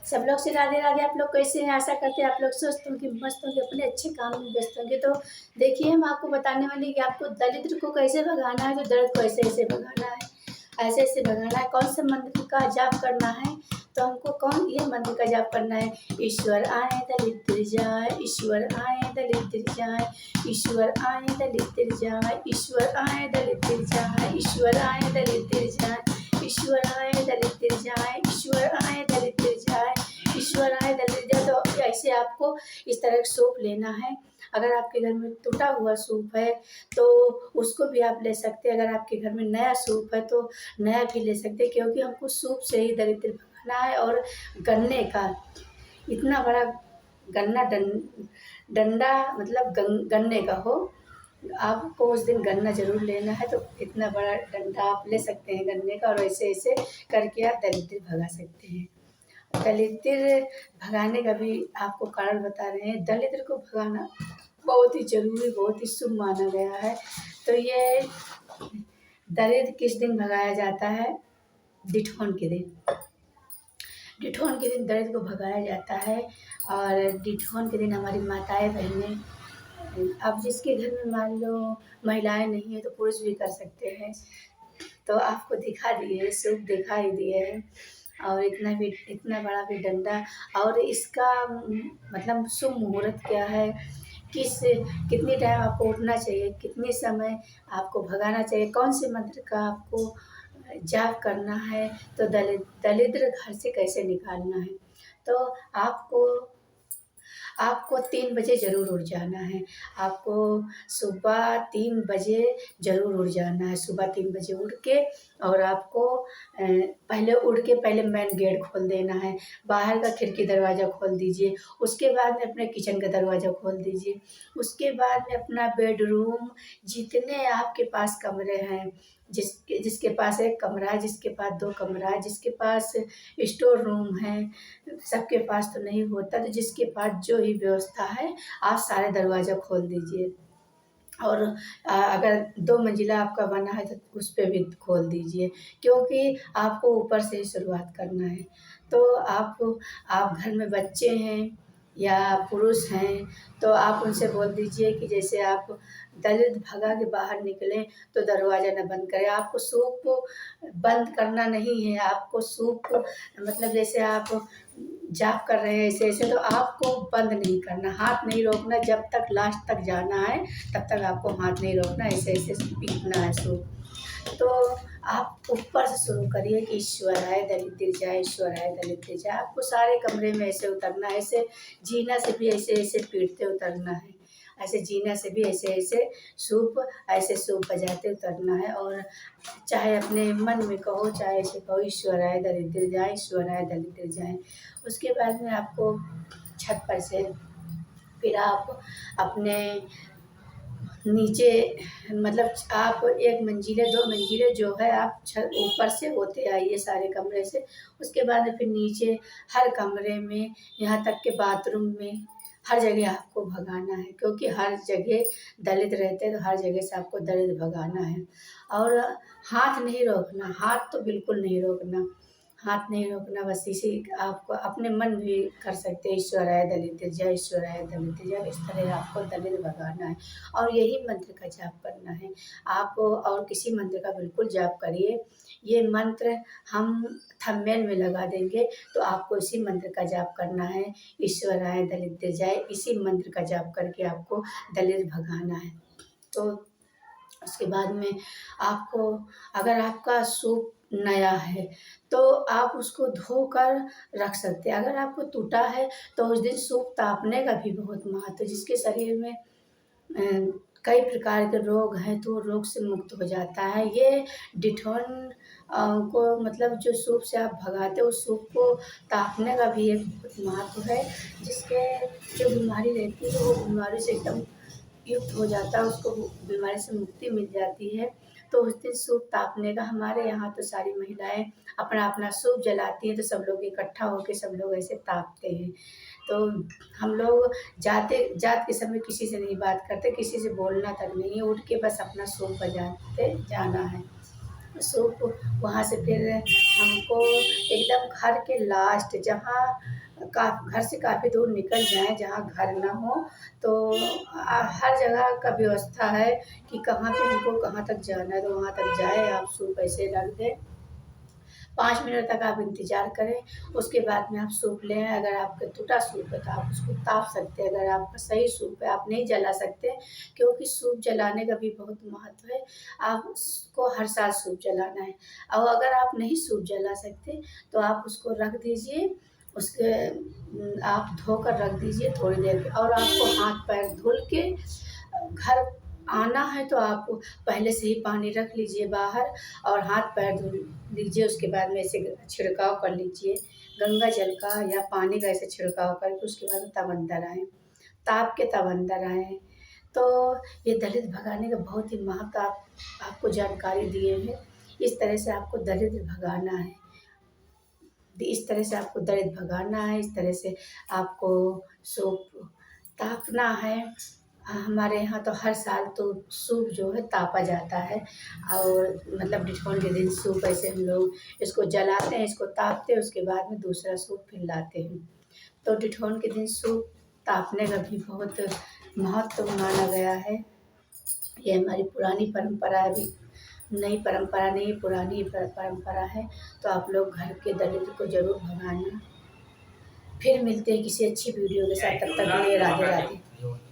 सब लोग से राधे राधे। आप लोग कैसे हैं? आशा करते हैं आप लोग स्वस्थ होंगे, मस्त होंगे, अपने अच्छे काम में व्यस्त होंगे। तो देखिए, हम आपको बताने वाले हैं कि आपको दरिद्र को कैसे भगाना है, तो दर्द को ऐसे-ऐसे भगाना है, ऐसे-ऐसे भगाना है। कौन से मंत्र का जाप करना है, तो हमको कौन ये मंत्र का जाप करना है। ईश्वर आए दरिद्र जाए, ईश्वर आए दरिद्र जाए, ईश्वर आए दरिद्र जाए, ईश्वर आए दरिद्र जाए, ईश्वर आए दरिद्र जाए, ईश्वर आए दरिद्र जाए, ईश्वर आए दरिद्र जाए, ईश्वर आए दरिद्र जाए। तो ऐसे आपको इस तरह का सूप लेना है। अगर आपके घर में टूटा हुआ सूप है तो उसको भी आप ले सकते हैं। अगर आपके घर में नया सूप है तो नया भी ले सकते हैं, क्योंकि हमको सूप से ही दरिद्र भगाना है। और गन्ने का इतना बड़ा गन्ना डंडा मतलब गन्ने का हो, आपको उस दिन गन्ना ज़रूर लेना है। तो इतना बड़ा डंडा आप ले सकते हैं गन्ने का, और ऐसे-ऐसे करके आप दरिद्र भगा सकते हैं। दरिद्र भगाने का भी आपको कारण बता रहे हैं। दरिद्र को भगाना बहुत ही ज़रूरी, बहुत ही शुभ माना गया है। तो ये दरिद्र किस दिन भगाया जाता है? डिठोन के दिन। डिठोन के दिन दरिद्र को भगाया जाता है। और डिठोन के दिन हमारी माताएँ बहनें, अब जिसके घर में मान लो महिलाएँ नहीं है तो पुरुष भी कर सकते हैं। तो आपको दिखा दिए, सूप दिखा ही दिए हैं। और इतना बड़ा भी डंडा, और इसका मतलब शुभ मुहूर्त क्या है, कितनी टाइम आपको उठना चाहिए, कितने समय आपको भगाना चाहिए, कौन से मंत्र का आपको जाप करना है, तो दरिद्र घर से कैसे निकालना है। तो आपको आपको 3 बजे ज़रूर उठ जाना है। आपको सुबह 3 बजे ज़रूर उठ जाना है। सुबह 3 बजे उठ के, और आपको पहले उठ के पहले मेन गेट खोल देना है। बाहर का खिड़की दरवाज़ा खोल दीजिए। उसके बाद में अपने किचन का दरवाज़ा खोल दीजिए। उसके बाद में अपना बेडरूम, जितने आपके पास कमरे हैं, जिसके पास 1 कमरा है, जिसके पास 2 कमरा है, जिसके पास स्टोर रूम है, सबके पास तो नहीं होता, तो जिसके पास जो ही व्यवस्था है, आप सारे दरवाज़ा खोल दीजिए। और अगर 2 मंजिला आपका बना है तो उस पे भी खोल दीजिए, क्योंकि आपको ऊपर से ही शुरुआत करना है। तो आप घर में बच्चे हैं या पुरुष हैं, तो आप उनसे बोल दीजिए कि जैसे आप दरिद्र भगा के बाहर निकलें तो दरवाज़ा ना बंद करें। आपको सूप को बंद करना नहीं है, आपको सूप को मतलब जैसे आप जाप कर रहे हैं ऐसे-ऐसे, तो आपको बंद नहीं करना, हाथ नहीं रोकना। जब तक लास्ट तक जाना है तब तक आपको हाथ नहीं रोकना, ऐसे-ऐसे पीटना है सूप। तो आप ऊपर से शुरू करिए कि ईश्वर आए दरिद्र जाए, ईश्वर आए दरिद्र जाए। आपको सारे कमरे में ऐसे उतरना है, ऐसे जीना से भी ऐसे-ऐसे पीटते उतरना है, ऐसे जीना से भी ऐसे-ऐसे सूप बजाते उतरना है। और चाहे अपने मन में कहो, चाहे ऐसे कहो, ईश्वर आए दरिद्र जाए, ईश्वर आए दरिद्र जाए। उसके बाद में आपको छत पर से फिर आप अपने नीचे मतलब आप 1 मंजिले 2 मंजिले जो है आप छत ऊपर से होते आइए सारे कमरे से। उसके बाद फिर नीचे हर कमरे में, यहाँ तक के बाथरूम में, हर जगह आपको भगाना है, क्योंकि हर जगह दलित रहते हैं, तो हर जगह से आपको दलित भगाना है। और हाथ नहीं रोकना, हाथ तो बिल्कुल नहीं रोकना, हाथ नहीं रोकना। बस इसी आपको अपने मन भी कर सकते हैं, ईश्वर आए दलित जय, ईश्वर आए दलित जय। इस तरह आपको दलित भगाना है और यही मंत्र का जाप करना है। आप और किसी मंत्र का बिल्कुल जाप करिए। ये मंत्र हम थंबनेल में लगा देंगे, तो आपको इसी मंत्र का जाप करना है। ईश्वर आए दलित जाए, इसी मंत्र का जाप करके आपको दलित भगाना है। तो उसके बाद में आपको, अगर आपका सूप नया है तो आप उसको धोकर रख सकते हैं। अगर आपको टूटा है तो उस दिन सूप तापने का भी बहुत महत्व है। जिसके शरीर में कई प्रकार के रोग हैं तो वो रोग से मुक्त हो जाता है। ये डिठोन को मतलब जो सूप से आप भगाते हो, उस सूप को तापने का भी एक बहुत महत्व है। जिसके जो बीमारी रहती है वो बीमारी से एकदम युक्त हो जाता है, उसको बीमारी से मुक्ति मिल जाती है। तो उस दिन सूप तापने का, हमारे यहाँ तो सारी महिलाएँ अपना-अपना सूप जलाती हैं, तो सब लोग इकट्ठा होके सब लोग ऐसे तापते हैं। तो हम लोग जात के समय किसी से नहीं बात करते, किसी से बोलना तक नहीं है, उठ के बस अपना सूप बजाते जाना है। सूप वहाँ से फिर हमको एकदम घर के लास्ट जहाँ घर से काफ़ी दूर निकल जाएँ जहाँ घर ना हो, तो हर जगह का व्यवस्था है कि कहाँ पे हमको कहाँ तक जाना है, तो वहाँ तक जाए आप सूप ऐसे रख दें। 5 मिनट तक आप इंतज़ार करें, उसके बाद में आप सूप लें। अगर आपका टूटा सूप है तो आप उसको ताप सकते हैं, अगर आपका सही सूप है आप नहीं जला सकते, क्योंकि सूप जलाने का भी बहुत महत्व है। आप उसको हर साल सूप जलाना है, और अगर आप नहीं सूप जला सकते तो आप उसको रख दीजिए, उसके आप धोकर रख दीजिए थोड़ी देर के, और आपको हाथ पैर धुल के घर आना है तो आप पहले से ही पानी रख लीजिए बाहर, और हाथ पैर धुल लीजिए। उसके बाद में ऐसे छिड़काव कर लीजिए गंगा जल का या पानी का, ऐसे छिड़काव करके उसके बाद में तब अंदर आएँ, ताप के तब अंदर आएँ। तो ये दलिद्र भगाने का बहुत ही महत्व आपको जानकारी दिए हैं। इस तरह से आपको दरिद्र भगाना है, इस तरह से आपको दरिद्र भगाना है, इस तरह से आपको सूप तापना है। हमारे यहाँ तो हर साल तो सूप जो है तापा जाता है, और मतलब डिठौन के दिन सूप ऐसे हम लोग इसको जलाते हैं, इसको तापते हैं, उसके बाद में दूसरा सूप फिर लाते हैं। तो डिठौन के दिन सूप तापने का भी बहुत महत्व माना गया है। ये हमारी पुरानी परंपरा है, अभी नई परंपरा नहीं, पुरानी परंपरा है। तो आप लोग घर के दरिद्र को ज़रूर भगाना। फिर मिलते हैं किसी अच्छी वीडियो के साथ, तब तक के लिए राधे राधे।